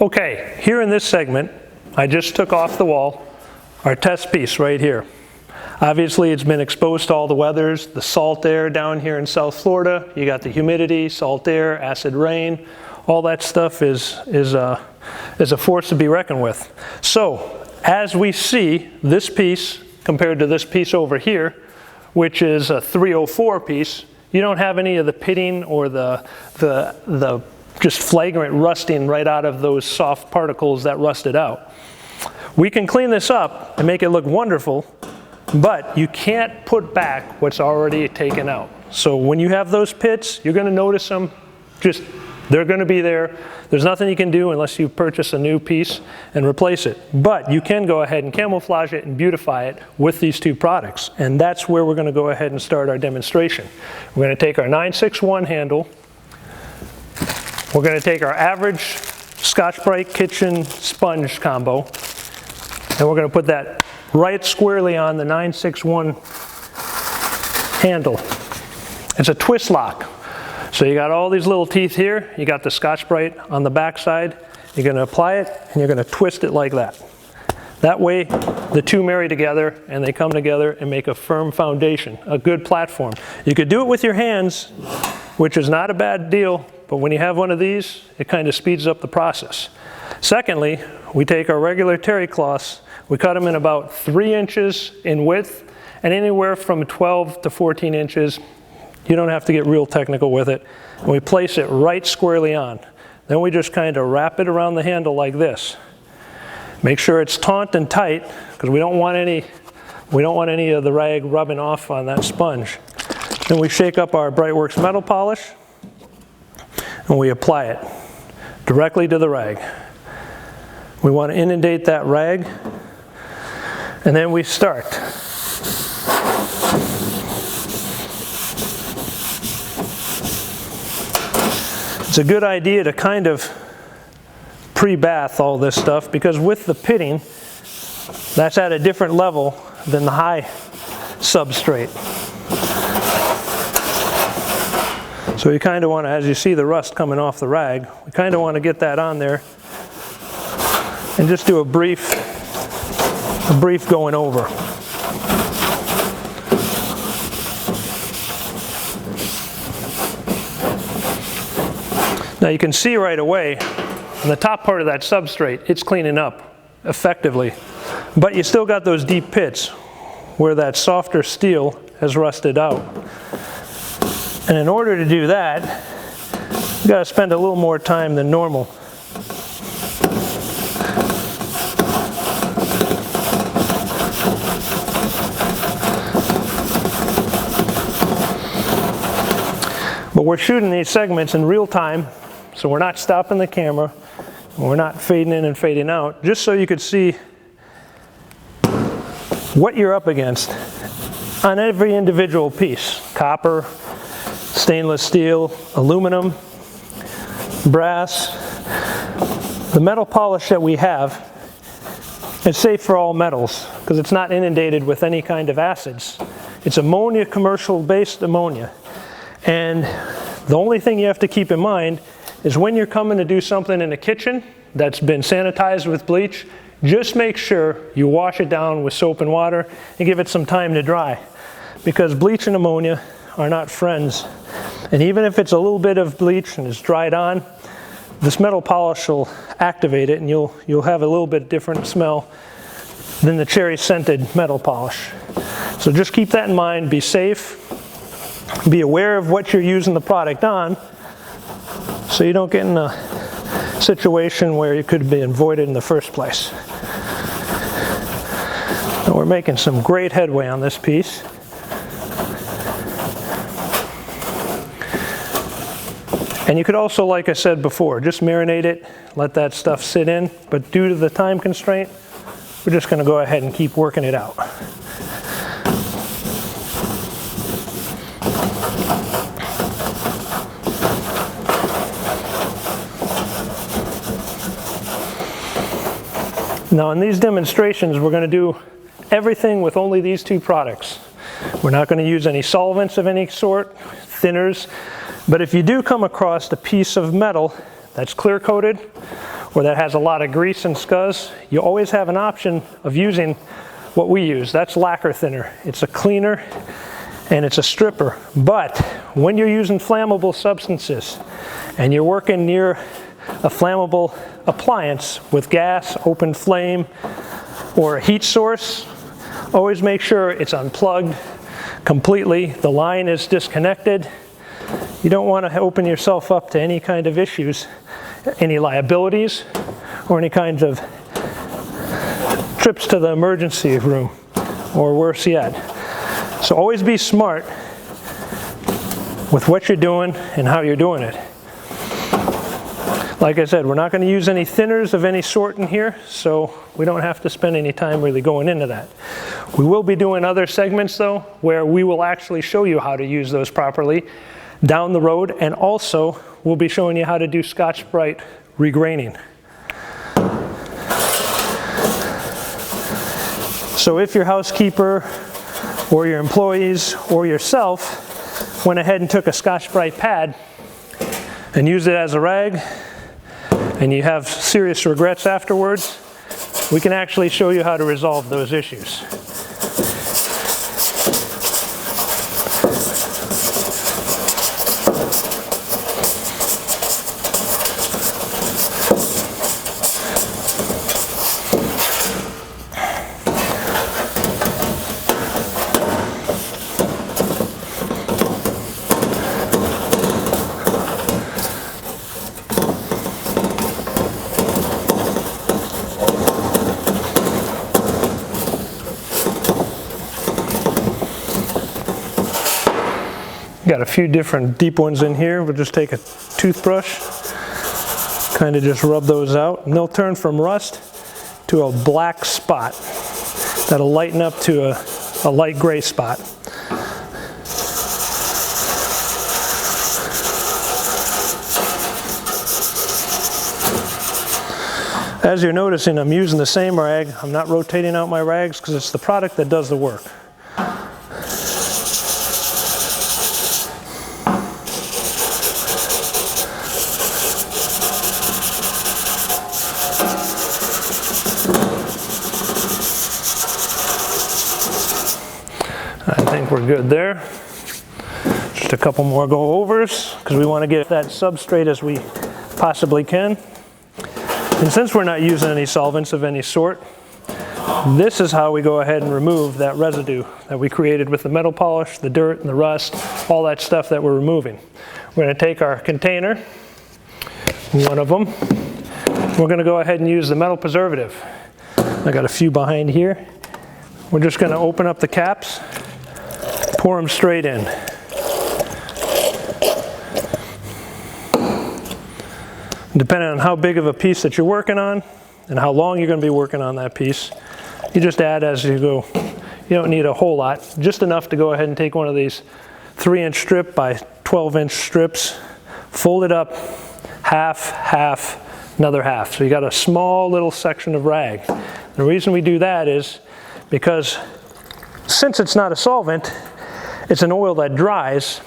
Okay, here in this segment, I just took off the wall our test piece right here. Obviously, it's been exposed to all the weathers, the salt air down here in South Florida. You got the humidity, salt air, acid rain. All that stuff is a force to be reckoned with. So, as we see this piece compared to this piece over here, which is a 304 piece, you don't have any of the pitting or the just flagrant rusting right out of those soft particles that rusted out. We can clean this up and make it look wonderful, but you can't put back what's already taken out. So when you have those pits, you're going to notice them. They're going to be there. There's nothing you can do unless you purchase a new piece and replace it. But you can go ahead and camouflage it and beautify it with these two products. And that's where we're going to go ahead and start our demonstration. We're going to take our 961 handle. We're going to take our average Scotch-Brite kitchen sponge combo. And we're going to put that right squarely on the 961 handle. It's a twist lock. So you got all these little teeth here, you got the Scotch-Brite on the back side, you're going to apply it and you're going to twist it like that. That way the two marry together and they come together and make a firm foundation, a good platform. You could do it with your hands, which is not a bad deal, but when you have one of these, it kind of speeds up the process. Secondly, we take our regular terry cloths, we cut them in about 3 inches in width and anywhere from 12 to 14 inches. You don't have to get real technical with it. And we place it right squarely on. Then we just kind of wrap it around the handle like this. Make sure it's taut and tight because we don't want any of the rag rubbing off on that sponge. Then we shake up our Brightworks metal polish and we apply it directly to the rag. We want to inundate that rag and then we start. It's a good idea to kind of pre-bath all this stuff because with the pitting, that's at a different level than the high substrate. So you kind of want to, as you see the rust coming off the rag, we kind of want to get that on there and just do a brief going over. Now you can see right away on the top part of that substrate, it's cleaning up effectively. But you still got those deep pits where that softer steel has rusted out. And in order to do that, you got to spend a little more time than normal. But we're shooting these segments in real time. So we're not stopping the camera, we're not fading in and fading out, just so you could see what you're up against on every individual piece. Copper, stainless steel, aluminum, brass. The metal polish that we have is safe for all metals because it's not inundated with any kind of acids. It's ammonia, commercial-based ammonia. And the only thing you have to keep in mind is when you're coming to do something in a kitchen that's been sanitized with bleach, just make sure you wash it down with soap and water and give it some time to dry. Because bleach and ammonia are not friends. And even if it's a little bit of bleach and it's dried on, this metal polish will activate it and you'll have a little bit different smell than the cherry scented metal polish. So just keep that in mind, be safe, be aware of what you're using the product on, so you don't get in a situation where you could have been voided in the first place. And we're making some great headway on this piece. And you could also, like I said before, just marinate it, let that stuff sit in, but due to the time constraint, we're just going to go ahead and keep working it out. Now in these demonstrations, we're going to do everything with only these two products. We're not going to use any solvents of any sort, thinners, but if you do come across a piece of metal that's clear coated or that has a lot of grease and scuzz, you always have an option of using what we use. That's lacquer thinner. It's a cleaner and it's a stripper. But when you're using flammable substances and you're working near a flammable appliance with gas, open flame, or a heat source, always make sure it's unplugged completely, the line is disconnected. You don't want to open yourself up to any kind of issues, any liabilities, or any kinds of trips to the emergency room, or worse yet. So always be smart with what you're doing and how you're doing it. Like I said, we're not going to use any thinners of any sort in here, so we don't have to spend any time really going into that. We will be doing other segments though, where we will actually show you how to use those properly down the road, and also we'll be showing you how to do Scotch-Brite regraining. So if your housekeeper or your employees or yourself went ahead and took a Scotch-Brite pad and used it as a rag, and you have serious regrets afterwards, we can actually show you how to resolve those issues. Got a few different deep ones in here. We'll just take a toothbrush, kind of just rub those out, and they'll turn from rust to a black spot. That'll lighten up to a light gray spot. As you're noticing, I'm using the same rag. I'm not rotating out my rags because it's the product that does the work. I think we're good there. Just a couple more go-overs because we want to get that substrate as we possibly can. And since we're not using any solvents of any sort, this is how we go ahead and remove that residue that we created with the metal polish, the dirt and the rust, all that stuff that we're removing. We're going to take our container, one of them. We're going to go ahead and use the metal preservative. I got a few behind here. We're just going to open up the caps, pour them straight in. Depending on how big of a piece that you're working on and how long you're going to be working on that piece, you just add as you go. You don't need a whole lot, just enough to go ahead and take one of these 3-inch strip by 12-inch strips, fold it up, half, half, another half. So you got a small little section of rag. The reason we do that is because since it's not a solvent, it's an oil that dries.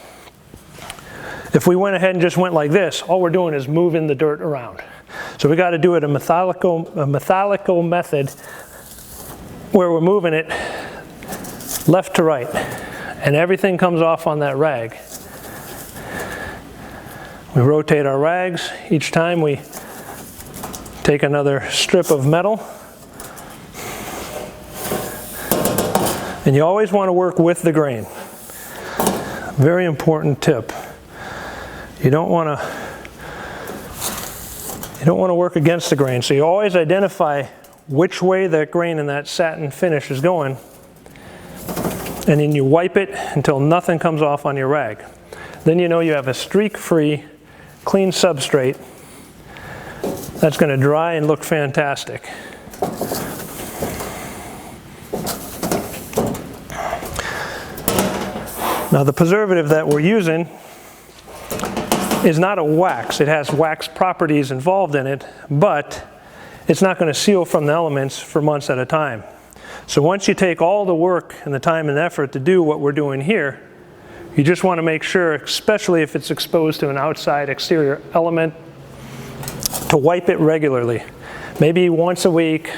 If we went ahead and just went like this, all we're doing is moving the dirt around. So we got to do it a methodical method where we're moving it left to right, and everything comes off on that rag. We rotate our rags. Each time we take another strip of metal. And you always want to work with the grain. Very important tip. You don't want to work against the grain. So you always identify which way that grain and that satin finish is going, and then you wipe it until nothing comes off on your rag. Then you know you have a streak-free, clean substrate that's going to dry and look fantastic. Now the preservative that we're using is not a wax. It has wax properties involved in it, but it's not going to seal from the elements for months at a time. So once you take all the work and the time and effort to do what we're doing here, you just want to make sure, especially if it's exposed to an outside exterior element, to wipe it regularly. Maybe once a week,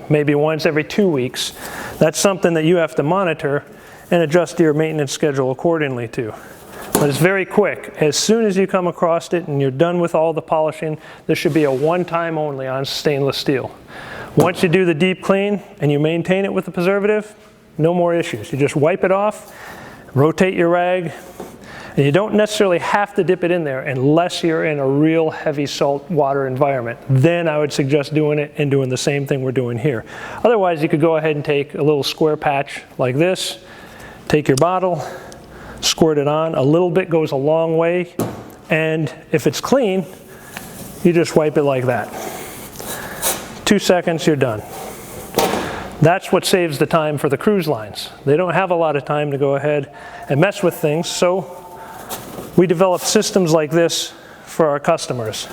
maybe once every 2 weeks. That's something that you have to monitor and adjust your maintenance schedule accordingly to. But it's very quick. As soon as you come across it and you're done with all the polishing, this should be a one-time only on stainless steel. Once you do the deep clean and you maintain it with the preservative, no more issues. You just wipe it off, rotate your rag, and you don't necessarily have to dip it in there unless you're in a real heavy salt water environment. Then I would suggest doing it and doing the same thing we're doing here. Otherwise, you could go ahead and take a little square patch like this, take your bottle, squirt it on. A little bit goes a long way, and if it's clean, you just wipe it like that. 2 seconds, you're done. That's what saves the time for the cruise lines. They don't have a lot of time to go ahead and mess with things, so we develop systems like this for our customers.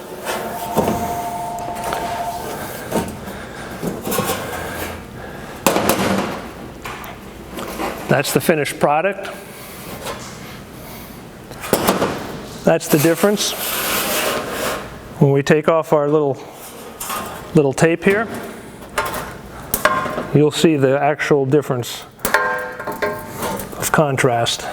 That's the finished product. That's the difference. When we take off our little tape here, you'll see the actual difference of contrast.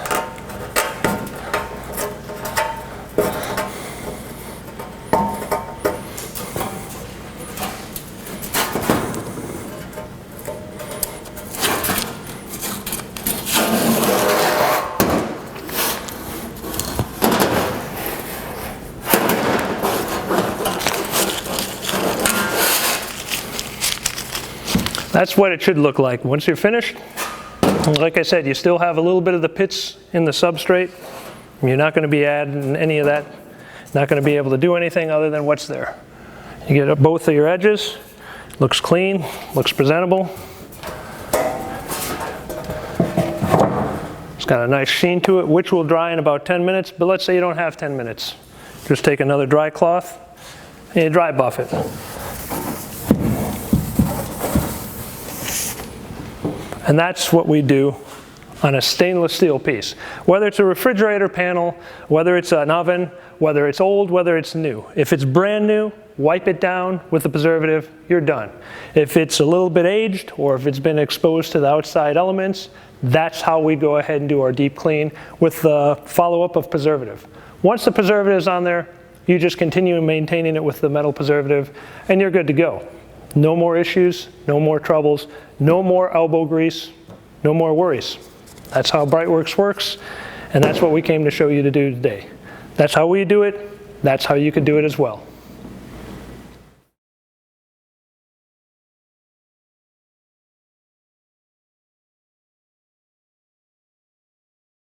That's what it should look like. Once you're finished, like I said, you still have a little bit of the pits in the substrate. You're not going to be adding any of that. Not going to be able to do anything other than what's there. You get both of your edges. Looks clean, looks presentable. It's got a nice sheen to it, which will dry in about 10 minutes, but let's say you don't have 10 minutes. Just take another dry cloth and you dry buff it. And that's what we do on a stainless steel piece. Whether it's a refrigerator panel, whether it's an oven, whether it's old, whether it's new. If it's brand new, wipe it down with the preservative, you're done. If it's a little bit aged, or if it's been exposed to the outside elements, that's how we go ahead and do our deep clean with the follow-up of preservative. Once the preservative is on there, you just continue maintaining it with the metal preservative, and you're good to go. No more issues, no more troubles, no more elbow grease, no more worries. That's how Brightworks works, and that's what we came to show you to do today. That's how we do it, that's how you could do it as well.